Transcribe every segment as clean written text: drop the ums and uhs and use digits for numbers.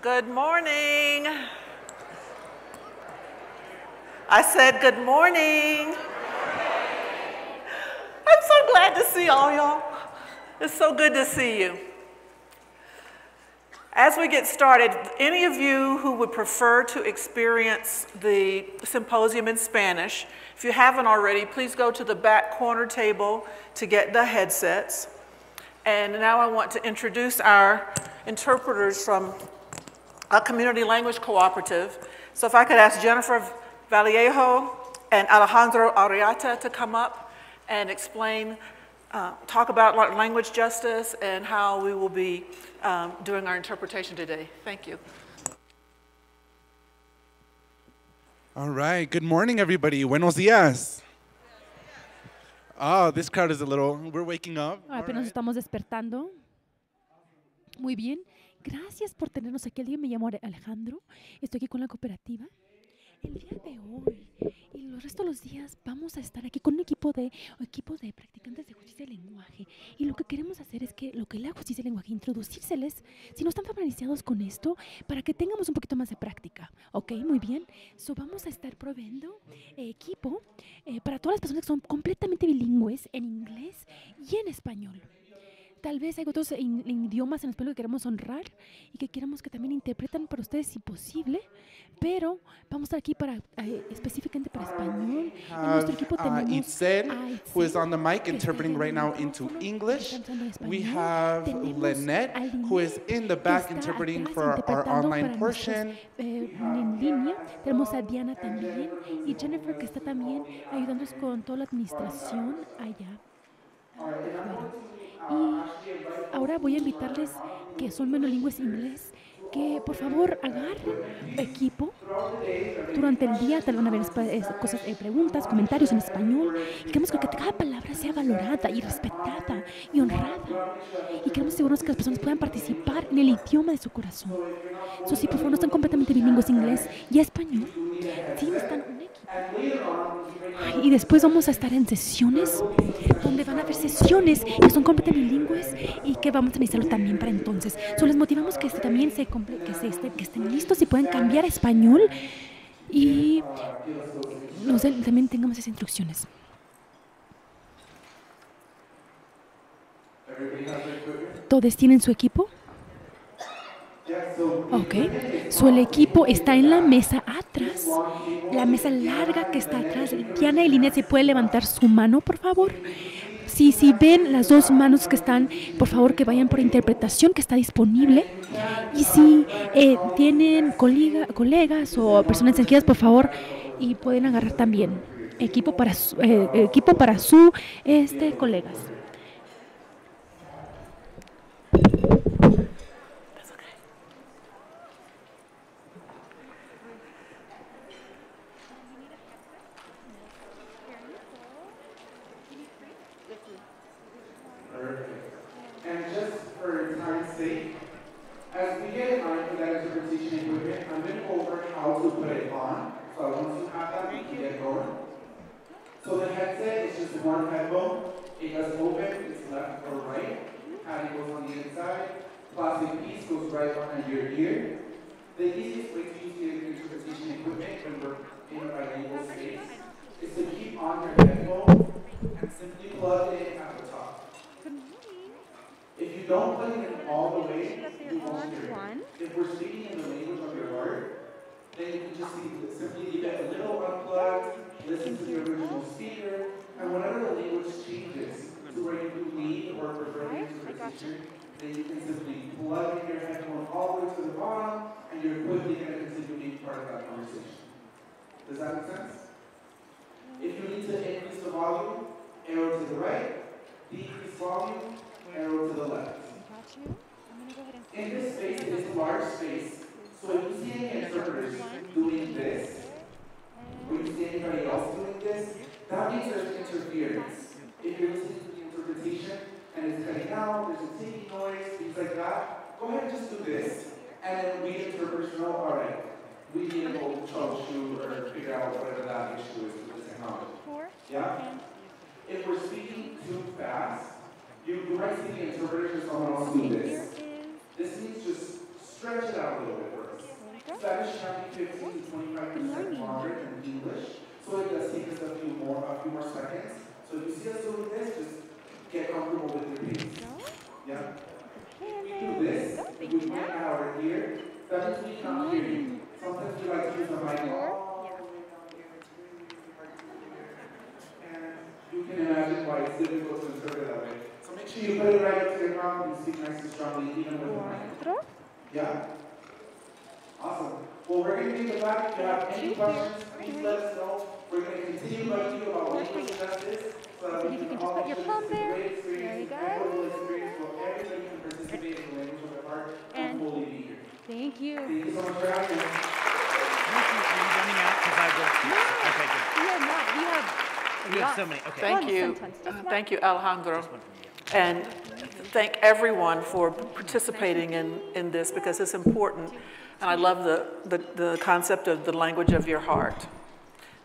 Good morning. I said good morning. I'm so glad to see all y'all. It's so good to see you. As we get started, any of you who would prefer to experience the symposium in Spanish, if you haven't already, please go to the back corner table to get the headsets. And now I want to introduce our interpreters from a community language cooperative. So if I could ask Jennifer Vallejo and Alejandro Arriata to come up and explain, talk about language justice and how we will be doing our interpretation today. Thank you. All right, good morning, everybody. Buenos días. Oh, this crowd is a little, we're waking up. Apenas estamos despertando. Muy bien. Gracias por tenernos aquí. El día me llamo Alejandro. Estoy aquí con la cooperativa. El día de hoy y los restos de los días vamos a estar aquí con un equipo de practicantes de justicia de lenguaje. Y lo que queremos hacer es que lo que es la justicia de lenguaje, introducírseles, si no están familiarizados con esto, para que tengamos un poquito más de práctica. ¿Ok? Muy bien. Vamos a estar proveyendo equipo para todas las personas que son completamente bilingües en inglés y en español. Tal vez hay otros idiomas en español que queremos honrar y que queremos que también interpretan para ustedes si posible, pero vamos a estar aquí para específicamente para español. En nuestro equipo tenemos Itzel, who is on the mic interpreting right now into English. We have Lynette, who is in the back interpreting for our online portion. En línea. Tenemos a Diana también y Jennifer, que está también ayudándonos con toda la administración allá. Y ahora voy a invitarles que son monolingües inglés que por favor agarren equipo durante el día. Tal van a haber cosas, preguntas, comentarios en español y queremos que cada palabra sea valorada y respetada y honrada y queremos asegurarnos que las personas puedan participar en el idioma de su corazón. Si por favor no están completamente bilingües inglés y español, sí están un equipo. Y después vamos a estar en sesiones donde van a haber sesiones que son completamente bilingües y que vamos a necesitarlo también para entonces. Les motivamos que también que estén listos y puedan cambiar a español y también tengamos esas instrucciones. ¿Todos tienen su equipo? Ok. El equipo está en la mesa atrás. La mesa larga que está atrás. Diana y Lynette, ¿se puede levantar su mano, por favor? Si ven las dos manos que están, por favor que vayan por interpretación que está disponible. Y si tienen colegas o personas enseguidas, por favor, y pueden agarrar también equipo para sus colegas. And just for time's sake, as we get in line for that interpretation equipment, I'm going to go over how to put it on. So once you have that, we can get going. So the headset is just one headphone. It doesn't open, it's left or right. Padding goes on the inside. Plastic piece goes right on your ear. The easiest way to use the interpretation equipment when we're in a bilingual space is to keep on your headphone and simply plug it in at the top. If you don't plug it in all the way, you won't hear it. If we're speaking in the language of your heart, then you can just simply leave it a little unplugged, listen to the original speaker, and whenever the language changes to where you do need or prefer the interpretation, then you can simply plug in your headphone all the way to the bottom, and you're quickly going to continue being part of that conversation. Does that make sense? If you need to increase the volume, arrow to the right, decrease volume, arrow to the left. In this space, it is a large space, so if you see any interpreters doing this, or you see anybody else doing this, that means there's interference. If you're listening to the interpretation and it's cutting out, there's a ticking noise, things like that, go ahead and just do this, and then we interpreters know, all right, we need to go troubleshoot or figure out whatever that issue is with the technology. Yeah? If we're speaking too fast, you might see the interpreter or someone else do this. This means just stretch it out a little bit. Spanish can be 15 to 25% longer than English, so it does take us a few more seconds. So if you see us doing this, just get comfortable with your pace. Yeah? If we do this, we point our ear, that means we can't hear you. Sometimes we like to use the mic all the way down here. And you can imagine why it's difficult to interpret that way. So make sure you put it right up to your mouth and you speak nice and strongly, even with the mic. Yeah? Awesome. Well, we're going to be in the back. If you have any questions, please let us know. We're going to continue learning you about what success is. So that we can all put this great experience, incredible experience where everybody can participate in the language of their heart and fully be here. Thank you. Thank you so much for having us. Are you running out? Because I will. Okay, good. We are not. We have. We have so many. Okay. Thank you, Alejandro. And thank everyone for participating in this because it's important. And I love the concept of the language of your heart,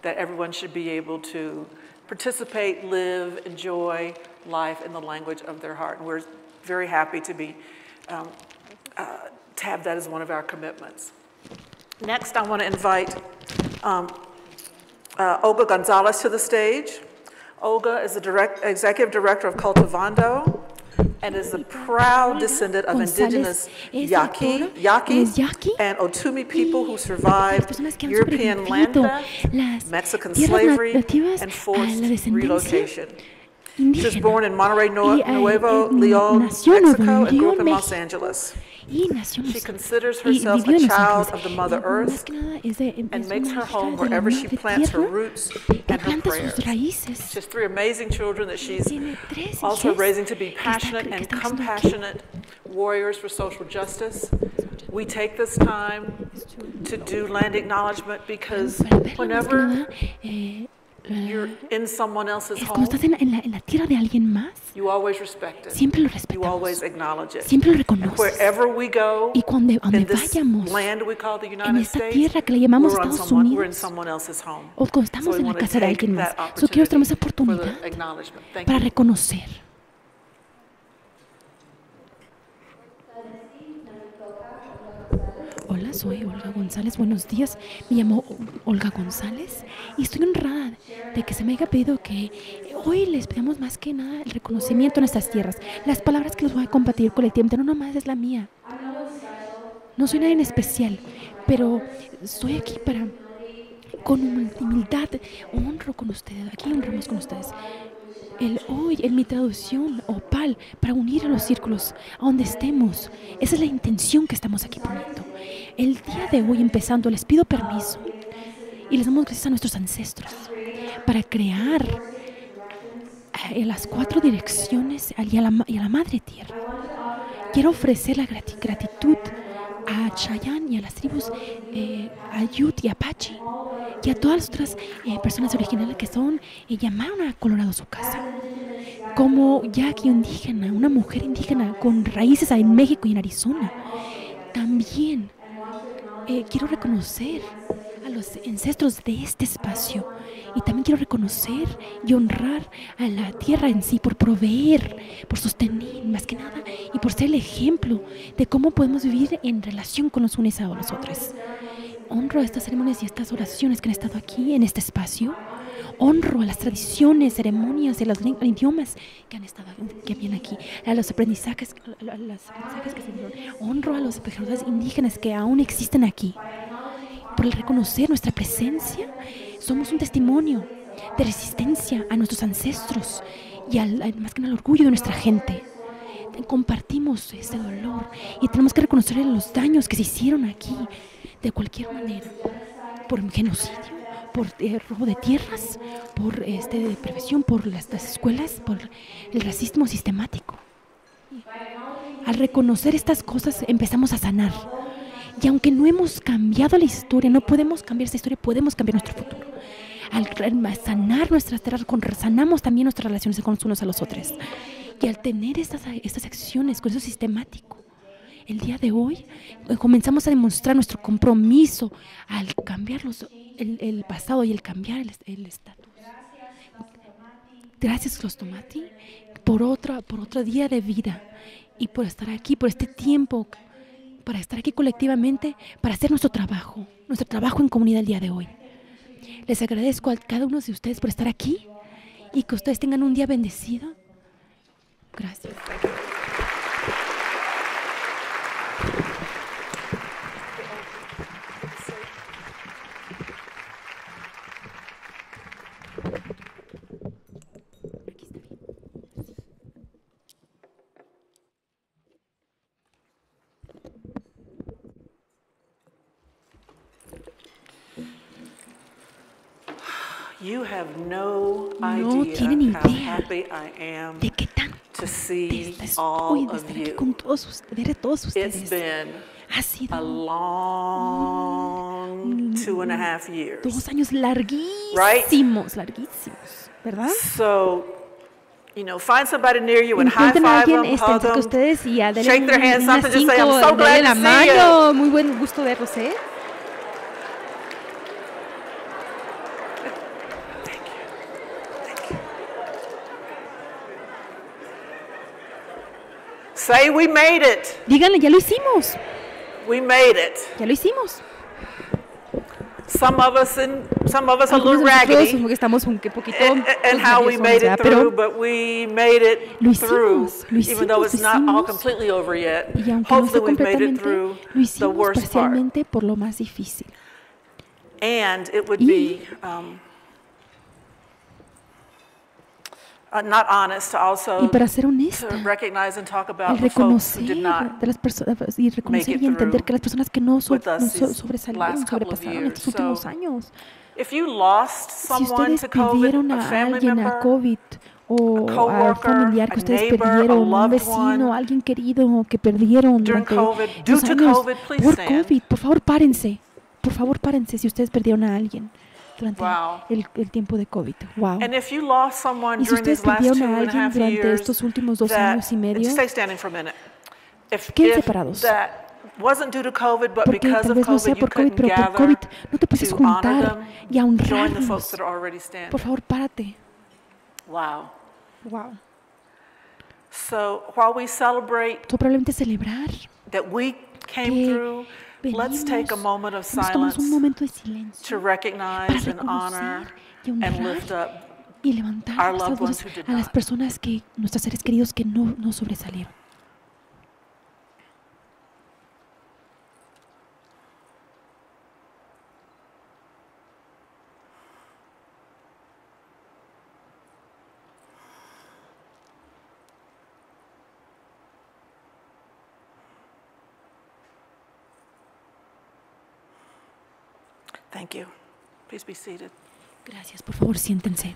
that everyone should be able to participate, live, enjoy life in the language of their heart. And we're very happy to be to have that as one of our commitments. Next, I want to invite Olga Gonzalez to the stage. Olga is the executive director of Cultivando and is the proud descendant of indigenous Yaqui and Otumi people who survived European landback, Mexican slavery, and forced relocation. She was born in Monterrey, Nuevo León, Mexico, and grew up in Los Angeles. She considers herself a child of the Mother Earth and makes her home wherever she plants her roots and her prayers. She has 3 amazing children that she's also raising to be passionate and compassionate warriors for social justice. We take this time to do land acknowledgement because whenever you're in someone else's home, cuando estás en la tierra de alguien más, you always respect it. Siempre lo You respetamos. always acknowledge it. Siempre lo And reconoces. wherever we go, Y cuando in this vayamos, land we call the en United esta States, tierra que le llamamos we're in Estados someone Unidos, else's home. o cuando So estamos we en la want to casa de take alguien más, that so quiero tomar esa opportunity for oportunidad the acknowledgement. Thank para you. reconocer. Hola, soy Olga González. Buenos días. Me llamo Olga González y estoy honrada de que se me haya pedido que hoy les pedimos más que nada el reconocimiento en estas tierras. Las palabras que les voy a compartir colectivamente no nomás es la mía. No soy nadie en especial, pero estoy aquí para, con humildad, honro con ustedes. Aquí honramos con ustedes. El hoy, en mi traducción, opal, para unir a los círculos, a donde estemos. Esa es la intención que estamos aquí poniendo. El día de hoy, empezando, les pido permiso y les damos gracias a nuestros ancestros para crear en las 4 direcciones y a la Madre Tierra. Quiero ofrecer la gratitud a Chayán y a las tribus Ayut y Apache y a todas las otras personas originales que son llamaron a Colorado su casa. Como Yaqui indígena, una mujer indígena con raíces en México y en Arizona. También quiero reconocer a los ancestros de este espacio y también quiero reconocer y honrar a la tierra en sí por proveer, por sostener más que nada y por ser el ejemplo de cómo podemos vivir en relación con los unos a los otros. Honro a estas ceremonias y estas oraciones que han estado aquí en este espacio. Honro a las tradiciones, ceremonias y los idiomas que han estado aquí, a los aprendizajes que se dieron. Honro a los pescadores indígenas que aún existen aquí. Por el reconocer nuestra presencia, somos un testimonio de resistencia a nuestros ancestros y más que nada al orgullo de nuestra gente. Compartimos este dolor y tenemos que reconocer los daños que se hicieron aquí de cualquier manera, por genocidio, por robo de tierras, por depresión, por las escuelas, por el racismo sistemático. Al reconocer estas cosas empezamos a sanar. Y aunque no hemos cambiado la historia, no podemos cambiar esta historia, podemos cambiar nuestro futuro. Al sanar nuestras tierras, sanamos también nuestras relaciones con los unos a los otros. Y al tener estas acciones con eso sistemático, el día de hoy comenzamos a demostrar nuestro compromiso al cambiar el pasado y el cambiar el estatus. Gracias, los Tomati, por otro día de vida y por estar aquí, por este tiempo para estar aquí colectivamente, para hacer nuestro trabajo en comunidad el día de hoy. Les agradezco a cada uno de ustedes por estar aquí y que ustedes tengan un día bendecido. Gracias. You have no No idea tienen how idea happy I am de qué tan to see estoy all de of estar aquí you. con todos, ver a todos It's ustedes. been Ha sido a long 2.5 years. 2 años larguísimos, larguísimos, ¿verdad? So, find somebody near you and high Encuentren a five alguien them, cerca hug de them, ustedes y denle shake their hand, unas something, just say, I'm 5, so glad denle la to see you. mano. Muy buen gusto verlos, ¿eh? Say we made it. Díganle, ya lo hicimos. We made it. Ya lo hicimos. Some of us a Algunos little de nosotros raggedy como que estamos un poquito and how we made it through, pero but we made it lo through, hicimos, even though it's not all hicimos. completely over yet. Y aunque no esté Hopefully we've made it completamente, through lo the hicimos worst part. parcialmente por lo más difícil. And it would be not honest to Y also para ser honesta, to recognize and talk el about the folks who reconocer did not de las personas y reconocer make it y entender through que las personas que no with us these sobresalieron, last couple of sobrepasaron years. estos últimos So, años. if you lost Si someone ustedes to COVID, perdieron a a family alguien member, a COVID o al coworker, familiar a que ustedes neighbor, a perdieron, un loved vecino, one, alguien querido que perdieron during durante COVID, 2 due to años COVID, please por stand. COVID, por favor párense. Por favor párense si ustedes perdieron a alguien durante Wow. el tiempo de COVID. Wow. And if you lost someone Y si during ustedes these last perdieron a 2.5 alguien durante years, estos últimos 2 that, años y medio, just stay standing for a minute. If quédense parados. that wasn't due to COVID, but Porque because tal of vez no sea COVID, you por COVID, couldn't pero por gather COVID no te puedes to honor juntar them, y a join the folks honrarlos. that are already standing. Por favor, párate. Wow. Wow. So while we celebrate Probablemente celebrar that we came que through, let's take a moment of nos tomamos silence un momento de to silencio recognize and para honor reconocer y and lift honrar up y levantar our nuestras loved ones voces who did a las not. personas que, nuestros seres queridos que no sobresalieron. Thank you. Please be seated. Gracias, por favor, siéntense.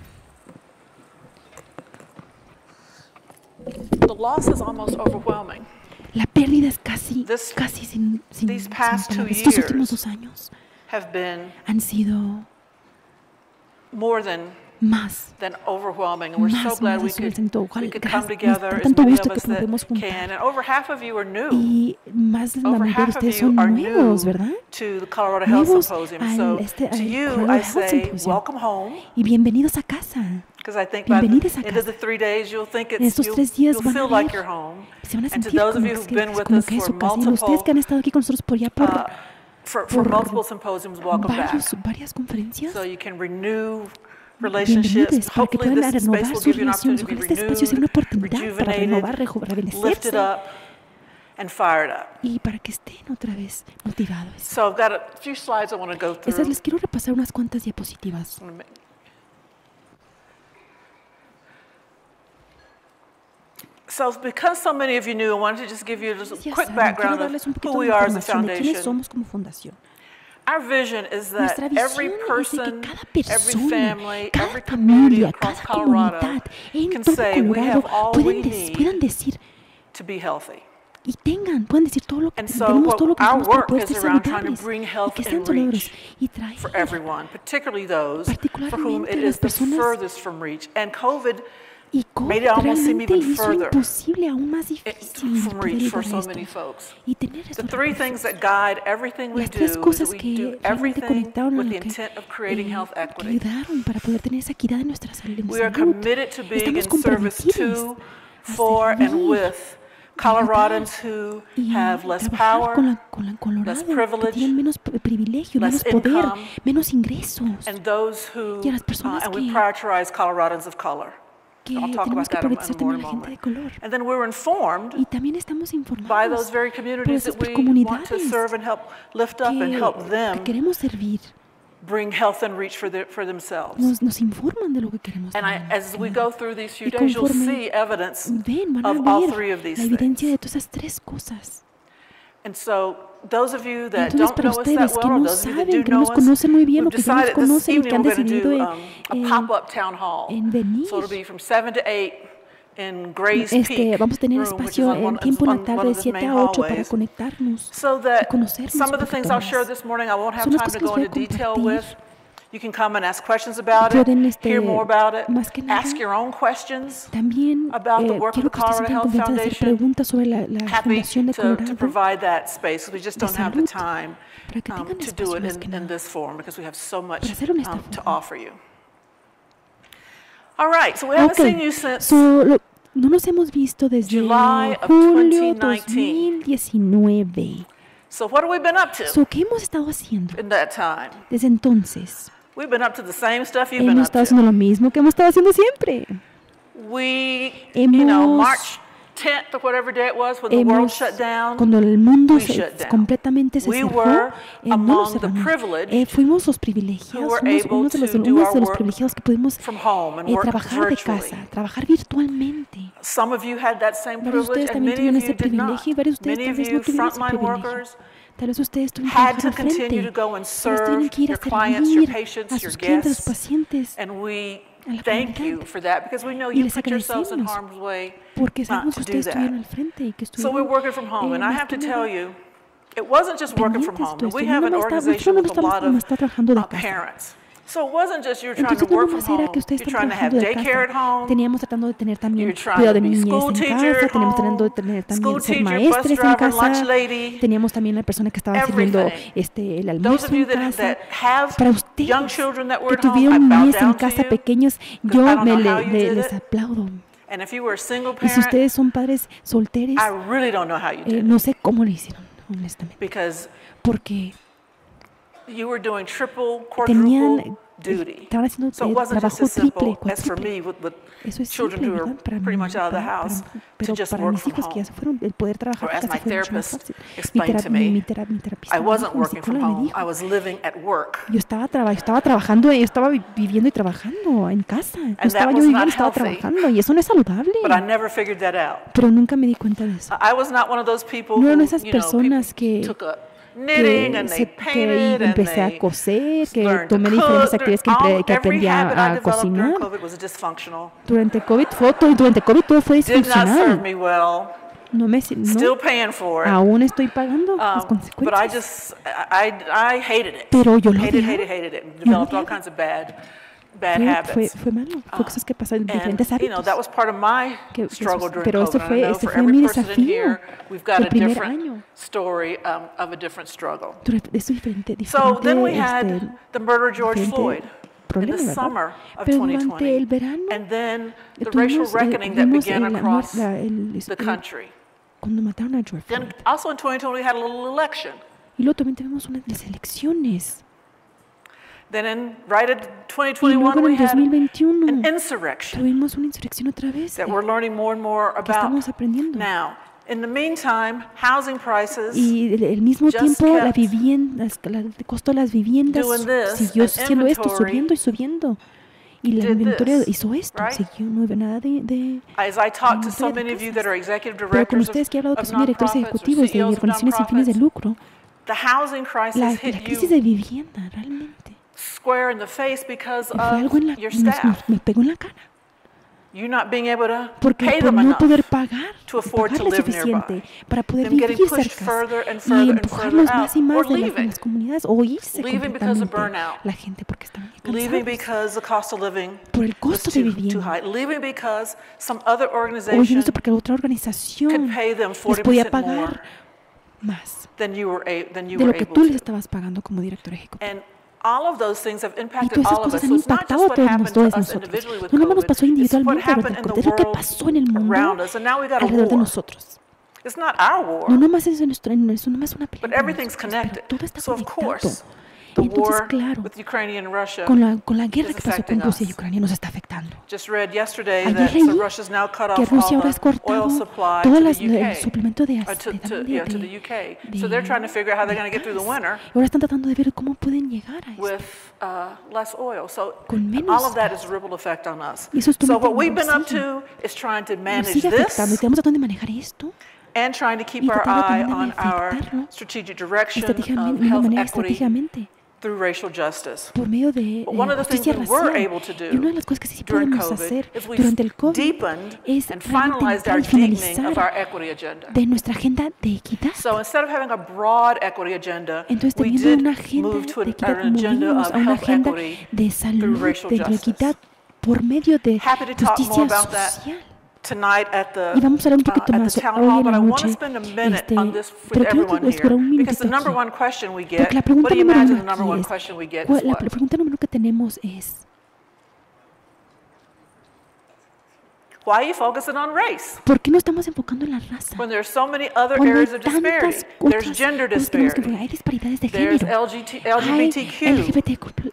The loss is almost overwhelming. La pérdida es casi sin these past 2 palabras. Estos últimos years 2 años have been han sido more than más overwhelming, and we're so glad we could come together as tanto many gusto of que us that podemos juntar. can. And over half of you are new. Y más de la Over mayoría de half of ustedes you son are nuevos, new ¿verdad? to the Colorado Health Nuevos Symposium. al So al to you, Colorado I Health say Symposium. welcome home, Y bienvenidos a casa. because I think by Bienvenidos a the end of casa. the 3 days, you'll think En estos 3 días you'll van a feel like ver, you're home. se van a And to sentir those of como you que, who've been with como us que es for su casa. Y ustedes que han estado aquí con nosotros por ya por multiple symposiums, welcome back. varias conferencias. So you can renew Bienvenidos relationships. para que Hopefully puedan this renovar space will sus give you an relaciones. opportunity Ojalá to be este espacio sea una renewed, oportunidad para renovar, lifted rejuvenecerse up, and fired up. y para que estén otra vez motivados. So I've got a few slides I want to go Estas through. les quiero repasar unas cuantas diapositivas. So because so many of you knew, I wanted to just give you just a Ya quick saben, quiero background darles un of poquito who de we are as a información de quiénes foundation. somos como fundación. Our vision is that Nuestra every visión es de person, que cada every persona, family, cada every community familia, across cada Colorado comunidad en can todo say we Colorado have all we puedan need decir to be healthy. y puedan decir todo lo que And so tenemos, todo lo que our tenemos para work poder is ser around trying to saludables bring y health que sean and saludables reach y traer for everyone, particularly those for whom particularmente it las is the personas furthest from reach. And COVID y made it almost seem realmente even hizo further imposible, aún más difícil from poder reach for llegar a so many esto folks. y tener The estos three things recursos. that guide everything we Las do 3 is that cosas we que do realmente everything conectaron a with lo the que intent of creating health equity. ayudaron para poder tener esa equidad en nuestra salud. We are committed to being Estamos in service comprometidos to, a for, and servir with Coloradans who have less trabajar power, con la Colorado, less que privilege, tienen menos privilegio, less menos poder, income, menos ingresos, and those who, y a las personas and we que prioritize Coloradans of color. que I'll talk tenemos about que that priorizar in también a more la gente de color. And then we're informed Y también estamos by informados those very por communities esas that we want to comunidades serve and help lift up and help que them queremos servir. bring health and reach for themselves. Nos informan de lo que queremos And también. as we go through these few Y days, you'll conforme see evidence van a of all ver three of these la evidencia things. de todas esas tres cosas. And so, those of you that Entonces, don't para know us ustedes that que well, or no those of you that saben, do que no know nos us, conocen muy bien, we've o que ya nos decided this conocen y evening que han we're going to decidido do a pop-up town hall. en venir. So it'll be from 7 to 8 in Gray's Peak Vamos a tener room, which is espacio on en one, tiempo en on la tarde one de of the 7 main a 8 para hallways. conectarnos So y that conocernos some un of the things poquito I'll share más. this morning, I won't have Son las time to cosas go que les into voy a detail compartir. with. You can come and ask questions about it, Pueden, hear more about it, más que nada, ask your own questions También about the work of quiero the que ustedes Colorado tengan Health confianza de hacer Foundation. preguntas sobre la Happy Fundación de to Colorado provide that space. We just de don't have the salud, time para que tengan to do espacio it más que in nada this forum because we have so much para hacerlo en esta to forma. offer you. All right, so we haven't seen you since No nos hemos visto desde July of julio 2019. 2019. So what have we been up to ¿Qué hemos estado haciendo in that time? desde entonces? We've been up to the same stuff you've been Hemos up estado haciendo to. lo mismo que hemos estado haciendo siempre. We, Hemos- March 10th or whatever day it was when the world shut down, Cuando el mundo we shut down. completamente se We cerró, were no among nos the cerramos. privileged Fuimos los privilegiados, who were unos able de los, to do unos our de los work privilegiados que pudimos from home and work trabajar de virtually. casa, trabajar virtualmente. Some of you had that same Varios de privilege ustedes and también many of tuvieron you ese did not. privilegio y varios de ustedes Many tal of vez you no tuvieron ese frontline privilegio. workers Tal vez ustedes tuvieron que had trabajar to al continue frente. to go and Tal vez tienen serve que ir a your clients, your servir patients, a your sus clientes, a sus guests, pacientes. and we a la thank comunidad. you for that because we know Y you les put yourselves in agradecemos harm's way porque not sabemos que to do ustedes estuvieron that. al frente y que So we're estuvieron working from home, and I have to tell you, it wasn't just working from pendientes home. de esto. We have an No nomás organization no with a estamos lot nomás of trabajando de casa. parents. So it wasn't just you're trying to Entonces no work from nomás era home. que ustedes You're están trying to have trabajando de daycare at casa. home. Teníamos tratando de tener también You're trying cuidado to de be niñez school en teacher casa, at teníamos tratando de home, tener school también ser teacher, bus maestres en driver, lunch casa. lady. Teníamos también la persona que estaba sirviendo Everything. el Those almuerzo of you en that casa. have Para young ustedes children that were que at home, I tuvieron bow niñez en down to casa you. pequeños, I yo don't me know how you did les it. aplaudo. And if you were a single Y si parent, ustedes son padres solteros, I really don't know how you did it no sé cómo lo hicieron, honestamente. because Porque you were doing triple, tenían, quadruple duty. estaban haciendo So it wasn't just trabajo as simple triple, as for cuádruple. me with Eso es children simple, who are ¿verdad? Para pretty mí, much out of the house to pero just para work mis from hijos que ya home. se fueron, el poder trabajar Or en as casa my fue mucho más therapist fácil. explained to me, Mi terapista I me wasn't dijo, mi working from psicóloga me home. dijo, I was living at work. yo estaba trabajando, yo estaba viviendo y trabajando en casa. No And estaba that yo was viviendo, not estaba healthy. trabajando y eso no es saludable. But I never figured that out. Pero nunca me di cuenta de eso. I was not one of those people No who, eran esas you know, personas people que took up knitting and they que painted and empecé a they coser, que learned to tomé diferentes cook. actividades que Every aprendí habit I a developed during cocinar. COVID was dysfunctional. Durante COVID todo fue Did not serve disfuncional. me well. No, Still paying for it. aún estoy pagando las But I consecuencias. just, I hated it. Pero yo lo hated odiaba. it. Developed all kinds of bad habits. Fue malo, fue cosas que pasaron, diferentes And, you know, hábitos. that was part of my Que- struggle during pero COVID. eso fue- And I know ese for fue every mi person in desafío here, we've got del a primer different año. story of a different struggle. Es diferente, So then we diferente, had the murder of George diferente Floyd in problema, the ¿verdad? summer of Pero durante 2020. el verano And then the racial tuvimos, reckoning that vimos began la across muerte, the country. cuando mataron a George Then Floyd. also in 2020 we had a little election. Y luego también tuvimos unas elecciones. Then right at Y 2021 luego en we el had 2021 an insurrection tuvimos una insurrección otra vez that we're learning more and more que estamos about aprendiendo. now. In the meantime, housing prices Y al mismo just tiempo kept el costo de las viviendas doing this, siguió and haciendo esto, inventory subiendo y subiendo. Y el did inventario this, hizo esto, right? siguió, no hubo nada de as I talk to inventario so de many of you casas. that are executive Pero con directors ustedes que he hablado que of son directores nonprofits or ejecutivos de CEOs of organizaciones sin fines de nonprofits, lucro, the housing la crisis hit crisis you de vivienda realmente square in the face because fue algo of your staff. me pegó en la cara. You not being able to Porque pay por them no enough poder pagar, to afford to pagarle live suficiente nearby. para poder Them getting vivir pushed cerca further and y further and empujarlos further más y out, más or de leaving. las comunidades o irse Leaving because of completamente burnout. la gente porque estaban ya Leaving cansados because the cost of living por el was costo de too vivienda high. Leaving because some other o organization yéndose porque la otra could organización pay them les podía 40% more pagar más than you were de lo que able tú les to. estabas pagando como director ejecutivo. And all of those things have Y impacted todas esas all of cosas us. han So it's not impactado just a what todos happened to us nosotros. individually with No nada más nos COVID. pasó It's what individualmente happened durante in el the COVID, es lo que world pasó en el mundo around us. And now we got a alrededor de war. nosotros. It's not our war, No nomás es no nomás una pelea but de everything's nosotros, pero connected. todo está So of conectado. course, the Entonces, war claro, with Ukraine and Russia con la guerra is que pasó affecting con Rusia y us. Ucrania nos está afectando. Just read yesterday Ayer that leí Russia's now cut que off Rusia all ahora ha the cortado oil supply todo to el the UK. suplemento de To the UK. So de they're trying to figure out how they're going to get through the gas. winter Ahora están tratando de ver cómo pueden llegar a esto. with less oil. So Con menos all of that gas. is ripple effect on us. Y eso es So todo what we've been up sigue. to is trying to Nos manage sigue afectando y this estamos tratando de manejar esto and trying to keep y our tratando eye también de on our afectarlo strategic direction estratégicamente, of de una health manera equity estratégicamente through racial justice. por medio de But one of the things justicia we were racial. able to Y una de do las cosas que sí during podemos COVID hacer is durante el we've COVID deepened es and realmente finalized our entrar y deepening of our finalizar equity agenda. de nuestra agenda de equidad. So instead of having a broad equity agenda, Entonces, we teniendo did una agenda move to de an equidad, agenda movimos of a una health agenda equity de through salud, racial de la justice. equidad por medio de Happy to talk more justicia about that social. tonight at the Y vamos a hablar un poquito at más the town hoy hall, en but la I want to noche, spend a minute on this with pero quiero everyone esperar un here, because the minutito number aquí. one question we get, Porque la what pregunta do you número imagine uno the number aquí one es, question we get la is what? pregunta número uno que tenemos es, Why are you focusing on race ¿por qué no estamos enfocando en la raza? when there's so many other Cuando hay areas of disparity? tantas There's otras gender cosas que tenemos que disparity. enfocar. Hay disparidades de There's género. Hay LGBTQ. LGBTQ+.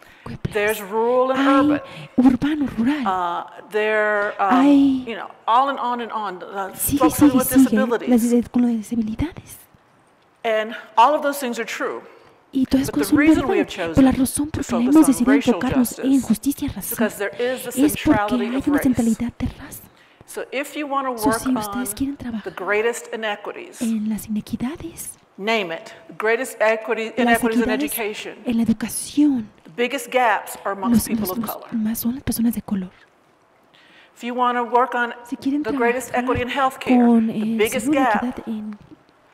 There's rural and Hay urban. urbano, rural. There, Hay- you know, on and on and on. Sigue, Folks sigue, with sigue. disabilities. Con las disabilidades. And all of those things are true. Y todas esas But cosas the son reason we have verdad. chosen Por la razón to por la que focus hemos on decidido racial enfocarnos en justice justicia is racial because there is a es porque centrality hay of una race. centralidad de raza. So if you want to So, work si ustedes quieren on the trabajar greatest inequities, en las inequidades, name it, the greatest inequities in las equidades education, en la educación, the biggest gaps are amongst people of los color. más son las personas de color. If you want to work on Si quieren the greatest trabajar equity in healthcare, con the biggest salud y gap equidad en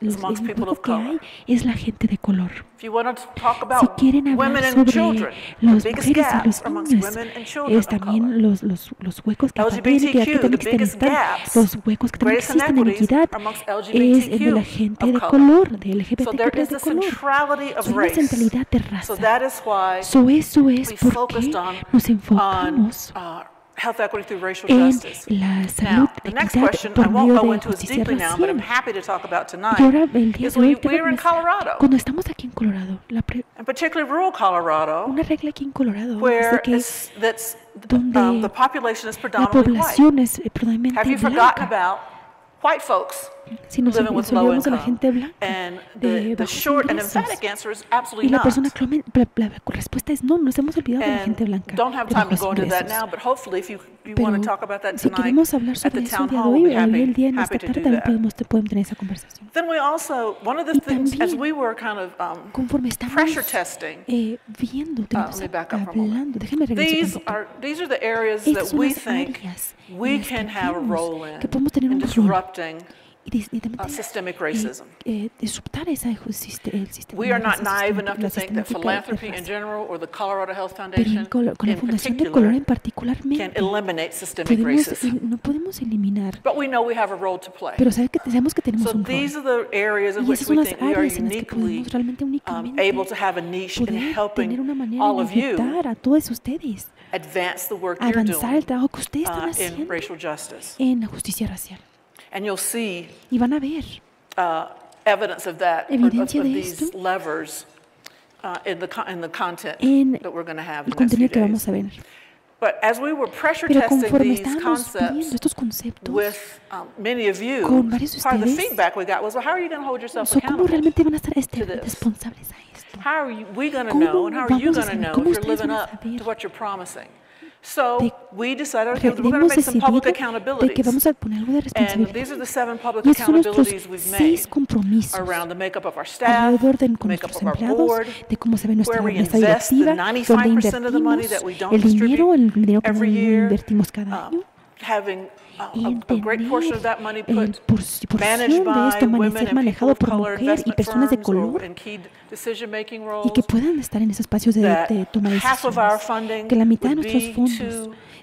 is el amongst people grupo of que hay color. es la gente de color. If you want to talk Si about quieren women hablar and sobre children, the las biggest mujeres y gaps los are amongst niños, women and children es of color. también los huecos que faltan en equidad, que LGBTQ, también the existen, biggest gaps, los huecos que también greatest existen en inequities equidad are amongst es el de la gente of de color. color, de So LGBT there is de a color. centrality of Hay una race. centralidad de So raza. that is why So eso es we porque focused on nos enfocamos health equity through racial en justice. la salud, Now, the next equidad question I por won't medio go de into as justicia deeply now, but I'm racial. happy to talk about Y ahora, tonight, el día is de hoy, we were in Colorado, cuando estamos aquí en Colorado, and particularly rural Colorado, una regla aquí en Colorado es where de que donde the population is la predominantly white. población es predominantemente Have you forgotten blanca. about white folks Si nos living with low olvidamos de la income? gente blanca, And de the bajos short and ingresos. emphatic answer is Y absolutely la not. persona la respuesta es no, nos hemos olvidado de la gente And blanca. don't have de time to bajos go into that ingresos. now, but hopefully if you Pero want to talk about that si tonight queremos hablar at sobre the eso town el día de hall, hoy, we'll be hoy el día en happy esta to tarde do también that. podemos tener esa conversación. Then we also, one of the Y things, as también, we were kind of Conforme estamos pressure testing, viendo, let me back up for a moment. hablando, déjenme regresar un poco. These are the areas Estas that son we las think áreas we en las que can have a vemos role in que podemos tener un rol disrupting y también systemic racism. disruptar el sistema. We are not naive enough to la think that sistemática de philanthropy in raza. general or the Colorado Health Pero Foundation con la in Fundación de Color en particular can particularmente eliminate systemic podemos, racism. no podemos eliminar, But we know we have a role to play. pero sabemos que tenemos So un these rol. are the areas in Y which esas son we las think we are áreas en las que uniquely podemos realmente únicamente able to have a niche in poder tener helping una manera all de of you ayudar a todos ustedes advance the work you're avanzar el doing trabajo que ustedes están in haciendo racial justice. en la justicia racial. And you'll see Y van a ver evidence of that, of evidencia de these esto levers in the content en that we're going to have in el the next few contenido que vamos days. a ver. But as we were pressure Pero testing conforme these estábamos viendo concepts estos conceptos, with many of you, con varios de part of the ustedes, feedback we got was, well, how are you going to hold yourself ¿cómo accountable? realmente van a estar to this? responsables a esto? How are we going to ¿Cómo know, and how are you vamos a going to saber? know ¿Cómo if you're ustedes living van a up saber? to what you're promising? So De- we decided, okay, we're going to Hemos make some public decidido de que accountabilities. vamos a poner algo de And responsabilidad. these are the 7 public Y esos son nuestros accountabilities we've made 6 compromisos around the makeup of our staff, alrededor de con makeup nuestros of our empleados, board, de cómo se ve nuestra where we mesa invest the directiva, donde 95% of the money invertimos that we don't el distribute dinero que every no year, invertimos cada año, having y a great portion of that money el put porción managed de esto by women ser and people manejado of por color mujer y investment personas de firms or color in key decision-making y roles. que puedan estar en esos espacios de toma de Half of our decisiones. funding Que la mitad de would nuestros be fondos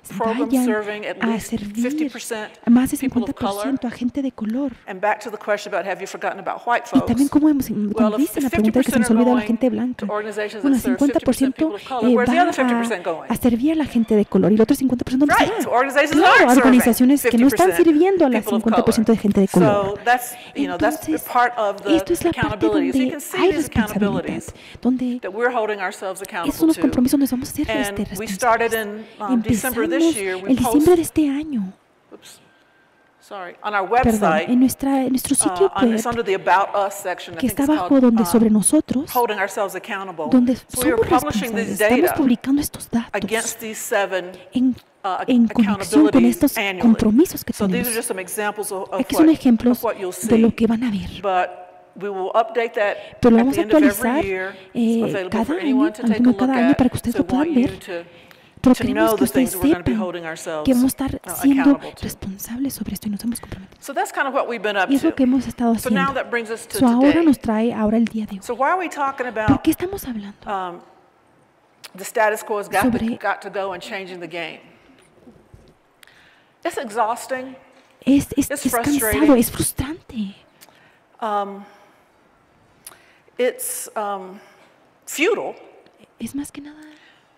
to programs vayan serving at a least servir 50% a más de people of color. 50% a gente de color. And back to the question about have you forgotten about white Y también folks? como dicen la pregunta de que se nos olvida a la gente blanca. To organizations Bueno, that el serve 50% 50% people of color. Where's the other 50% va going? a servir a la gente de color y el otro 50% ¿dónde se Right, va? to organizations that Claro, aren't organizaciones que no están 50% sirviendo a la people of 50% de gente de color. So that's, Entonces, part of the esto es la parte accountability. So you donde can see hay these responsabilidad, accountabilities donde that we're holding ourselves esos accountable son los to. compromisos donde vamos a ser And we started responsables. in December this Empezamos year. We el diciembre de este año, on our perdón, website, en nuestro sitio it's web, under the About Us section. I que think está it's abajo called donde sobre nosotros, Holding Ourselves Accountable. donde So we were somos publishing responsables. these Estamos data publicando estos datos against these 7 en conexión con estos annually. compromisos que So these are tenemos. just some examples of Aquí son ejemplos what you'll de lo see. que van a ver. But we will update that Pero lo at vamos the a end of actualizar every year. It's available cada for año, anyone to take a alguno look cada año, para que at. ustedes So lo we want puedan you ver. to Pero know queremos que the things ustedes that we're going to be sepan holding ourselves que vamos a estar siendo accountable to. responsables sobre esto y nos hemos comprometido. So that's kind of what we've been up Y es lo to. que hemos estado So now haciendo. that brings us to So ahora today. nos trae el día de hoy. So why are we talking ¿Por about qué estamos hablando? the status quo has Sobre- got to go and changing the game? It's exhausting. Es it's cansado, frustrating. es frustrante. It's futile Es más que nada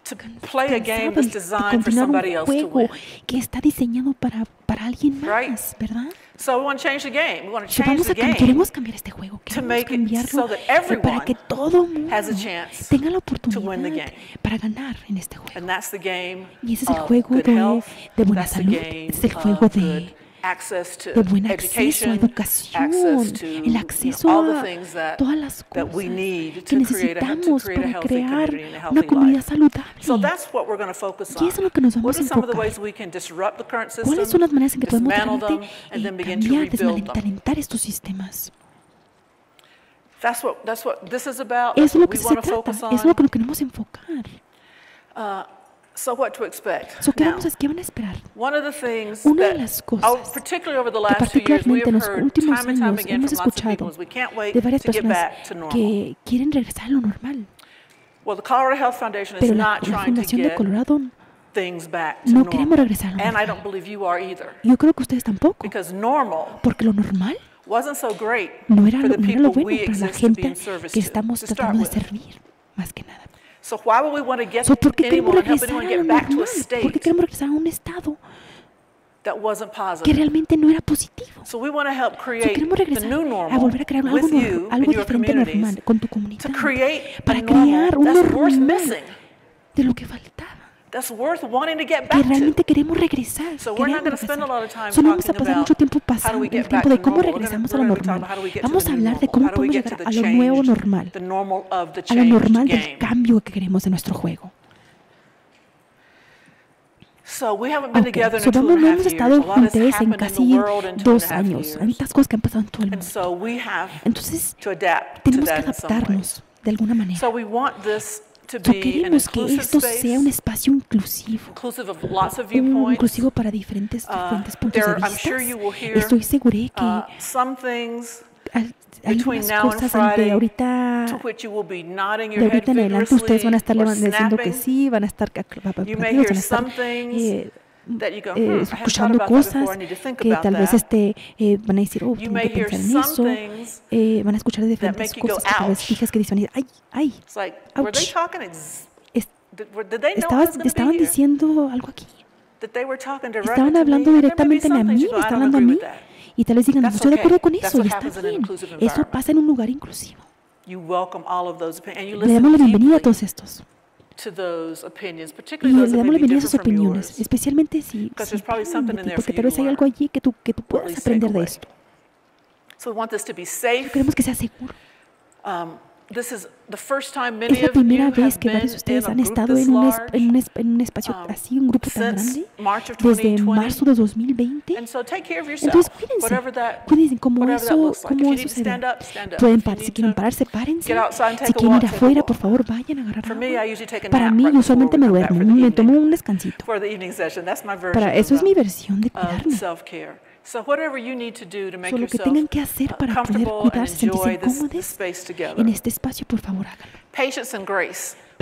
to play a game cansado that's de designed for continuar somebody un else to juego win. que está diseñado para alguien Right. más, ¿verdad? So we want to change the game. We want to So change vamos the game queremos cambiar este juego, to queremos make it cambiarlo so that para everyone que todo mundo has a chance tenga la to win the oportunidad game. para ganar en este juego. And that's the game Y ese es el of juego good health. de buena That's the salud, game ese es el juego of good de access to buen acceso a education, educación, access to el acceso all the a things that todas las that cosas we need que to create a necesitamos para healthy crear community and a una healthy comunidad life. saludable. So that's what we're going to focus Y on. eso es lo que nos What vamos a are some of the enfocar. ways we can disrupt the current system, ¿Cuáles son las maneras en que podemos dismantle them, realmente and then begin to cambiar, rebuild them? desmantelar estos sistemas? That's what this is about. Eso That's es lo what que we se want to trata, focus eso es lo on. que nos queremos enfocar. So what to expect? ¿Qué Now, ¿Qué van a esperar? one of the things Una de that, las cosas particularly over the que last 2 years, we particularmente en have los heard últimos time and time años again hemos from lots of people escuchado is we can't wait de varias to get personas back to normal. que quieren regresar a lo normal. Well, the Colorado Health Foundation is Pero not la trying to Fundación de get Colorado things back to no normal. queremos regresar a lo And I normal. don't believe you are either. Yo creo que ustedes tampoco, Because normal porque lo normal wasn't so great no era for the no era people lo bueno we para la exist to be gente in service que to estamos start tratando de with. servir, más que nada. So why would we want to get So, ¿por qué queremos anyone, help regresar anyone a lo get back to a normal? ¿Por qué state queremos regresar a un estado that wasn't que positive? realmente no era positivo? So we want to help So, create queremos the regresar new a normal volver a crear algo, with you algo and your diferente normal communities con tu to comunidad, create a para normal crear un that's worth normal missing, de lo que faltaba, that's worth wanting to get que back to. realmente queremos regresar. So we're not Queremos going to spend a lot of regresar. time So, no vamos a talking pasar about mucho tiempo how do pasando we el get back tiempo to de cómo normal. regresamos a We're lo going to talk normal. about how do we get to Vamos the a new hablar de normal. cómo How do we podemos get to llegar the a lo nuevo change, normal, the normal of the a lo changed normal del game. cambio que queremos de nuestro juego. So we haven't been Okay. together So in 2.5 hemos years. estado A lot has juntos en happened in the casi world in 2 2.5 años. Hay years. tantas cosas que han pasado en todo el And mundo. so we have Entonces, to adapt to tenemos que that in some ways. adaptarnos de alguna manera. So we want this to So, be an queremos que inclusive esto sea un space, espacio inclusivo, inclusive of lots of viewpoints. inclusivo para diferentes puntos de I'm sure you will vista. hear Estoy segura que some things hay between unas now and cosas Friday de ahorita, to which you will be nodding de your head ahorita en adelante ustedes van a estar vigorously or diciendo que snapping. sí, van a estar You may van hear a estar some things that you go, I haven't thought escuchando about that cosas before, I need to think que about tal vez that. van a decir, oh, You tengo may que hear pensar en some eso. things Van a escuchar diferentes make you go, cosas que tal vez "Ouch." fijas que dicen, ay, ay, It's like, were they ouch. talking? Es- Did they know I was going to estaban be here? diciendo algo aquí. That they were talking directly Estaban to hablando me? There may be directamente some a things mí, you go, me I están don't hablando a agree mí. with that. Y tal vez digan, no That's estoy de acuerdo okay. con That's eso, what y está happens in an bien. inclusive Eso environment. pasa en un lugar inclusivo. You welcome all of those opinions, and you Le listen damos la bienvenida a deeply todos estos. to those opinions, Y particularly le those that damos may la be bienvenida a different sus from opiniones, yours. especialmente si Because there's probably something in there porque for tal you vez to hay learn, algo allí que tú or at puedas least aprender take de away. esto. So we want this to be safe. Queremos que sea seguro. This is the first time many Es la of you primera vez have que been varios de ustedes in a han group estado this en large en un espacio así, un grupo tan since grande, March of desde 2020. marzo de 2020. And so take care of yourself. Entonces, cuídense. Whatever Como that eso, looks like. If como you eso need to se stand ve. up, stand up. Pueden If you si need quieren to pararse, párense. get outside and Si take a quieren walk, ir take a afuera, walk. por favor, vayan a agarrar For me, agua. I usually take a Para nap mí, right before usualmente we me come back duermo, for the me evening. tomo un descansito. For the evening session, that's my version Para eso es of, mi versión de cuidarme. self-care. So whatever you need to do to make Lo que yourself tengan que hacer para poder comfortable and cuidarse, sentirse enjoy this cómodos space together. en este espacio, por favor, háganlo. Patience and grace.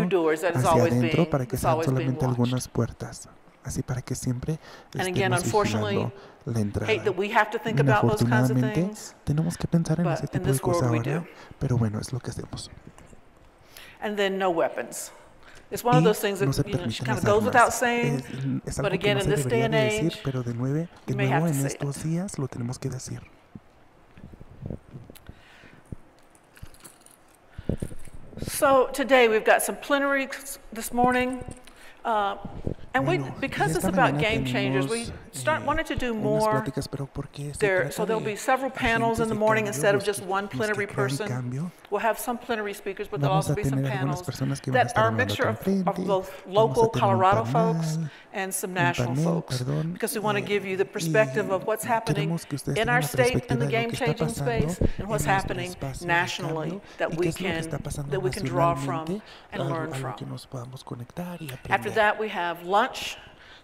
few doors. That is hacia always adentro being, para que it's sean always being solamente watched. algunas puertas. Así para que siempre And again, estemos unfortunately, vigilando la entrada. hate that we have to think about those kinds of Inafortunadamente, things, tenemos que pensar en but ese in tipo de this world cosas we ahora, do. pero bueno, es lo que hacemos. and then no weapons. It's one of those things that no se kind permiten of las goes without armas. saying, Es but algo que again, no in se this day debería and de decir, age, pero de you may nuevo have to en say estos it. días lo tenemos que decir. So today we've got some plenaries this morning. And Bueno, because y it's esta about mañana game changers, we tenemos, wanted to do unas more pláticas, pero porque se there. trata So there'll de be several panels agentes in the de morning cambio, instead of los just que- one los que plenary crean person. cambio. We'll have some plenary speakers, but there'll Vamos also a be some tener algunas panels personas que van a that estar are a hablando mixture acá of enfrente. both Vamos a local tener un Colorado panel, folks and some national folks, because we want to give you the perspective of what's happening queremos que ustedes in tengan our la state in perspectiva the de lo que está game-changing pasando space and what's en nuestro happening espacio de nationally cambio that y qué we es lo que está pasando can draw from nacionalmente, and learn a lo que from. nos podamos conectar y After aprender. that, we have lunch,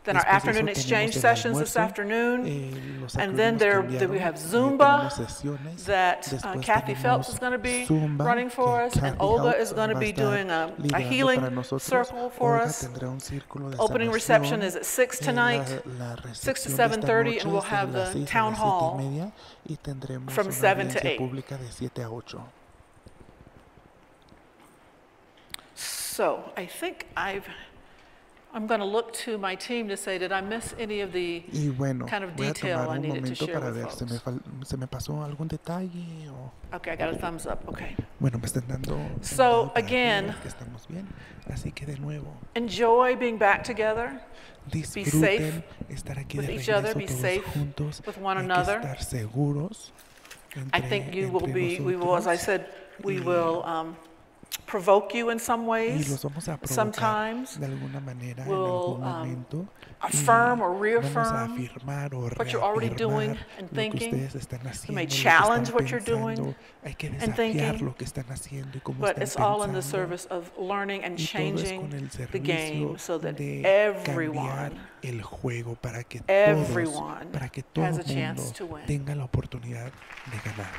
then our Después de afternoon eso exchange tenemos el sessions this almuerzo, afternoon, los and then acrónimos we have cambiaron, Zumba tenemos sesiones, that después Kathy Phelps tenemos is going to be Zumba, running for que us, and Kathy Olga Phelps is going to va a be estar doing a liderando healing para nosotros. circle for Olga us. tendrá un círculo de Opening sanación, reception is at 6 tonight, la 6 to recepción de esta 7:30, noche and we'll es de have las the 6 a town las hall 7:30 y tendremos from una 7 to audiencia 8. pública de 7 a 8. So I think I'm going to look to my team to say, did I miss any of the Y bueno, kind of voy a detail tomar I un needed to momento share para with ver, folks? se me pasó algún detalle o... Okay, I got a thumbs up. Okay. Bueno, me están dando... So, para again, ver que estamos bien. Así que de nuevo, enjoy being back together. disfruten estar aquí with de each regreso other, be todos safe juntos. with one Hay another. que estar seguros I think you will entre we will, as I nosotros. said, we will provoke you in some Y ways. los vamos a provocar Sometimes de alguna manera, en we'll, algún momento. affirm or Vamos a reaffirm afirmar o what you're already doing reafirmar and lo que thinking. ustedes están We haciendo, may lo que challenge están what you're pensando. doing Hay que and desafiar thinking, lo que están haciendo y cómo but están it's all in the pensando. service of learning and Y todo es changing con el the game servicio so that de everyone cambiar el juego para que everyone para que todo has a mundo chance to win. tenga la oportunidad de ganar.